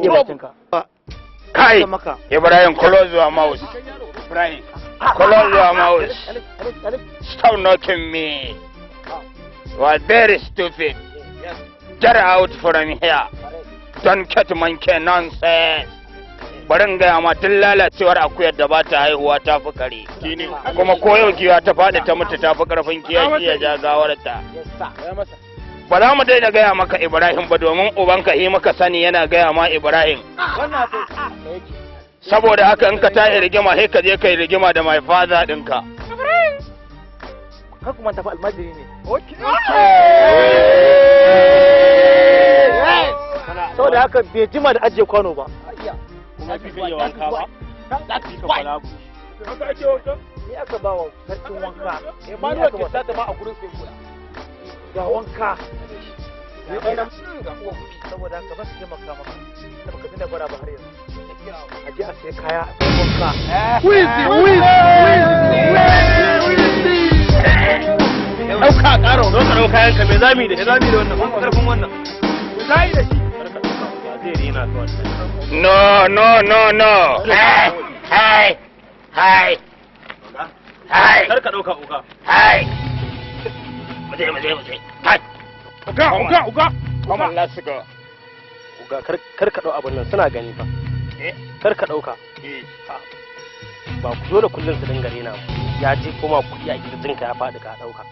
rike bakinka. Kai, Ibrahim, close your mouth. Ibrahim, close your mouth. Stop knocking me. You are very stupid. Get out from here. Don't cut monkey nonsense. Barin gaya ma tun lalacewar akuyar da ba ta haihuwa ta fi kare. Kuma ko yau giwa ta faɗi ta mutu ta fi ƙarfin kiyashi ya ja gawarta. Ba za mu daina gaya maka Ibrahim ba domin ubanka yi maka sani yana gaya ma Ibrahim. Saboda haka in ka tashi rigima sai ka je kai rigima da mai faza ɗinka. Ka kuma tafi almajiri ne. Saboda haka bai jima da ajiye kwano ba. Kuma bi bai wanka ba. Za ki ka fara ku. Haka ake wanka? Ni aka ba wa sarkin wanka. Ba ni aka wata ta ma a gurin sai kula. Ga wanka. Ni dai nan ga uwa kuɗi saboda haka ba su taimaka maka. Da baka tunda gwada ba har yanzu. A je a sai kaya a wanka. Wizi. Dauka karo, dauka kayan ka me zami da wannan, mun karfin wannan. Zai da shi. Zai rena ka wannan. No. Hai. Kar ka dauka uga. Hai. Muje. Hai. Uga. Come on, let's go. Uga kar ka dau abun nan suna gani fa. Kar ka dauka. Ba ku zo da kullun su dinga rena ya je kuma kuɗi a kirjinka ya faɗi ka dauka.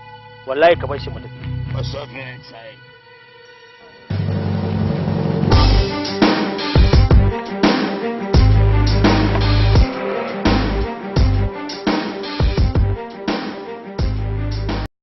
Wallahi ka bar shi mutum. What's up, man?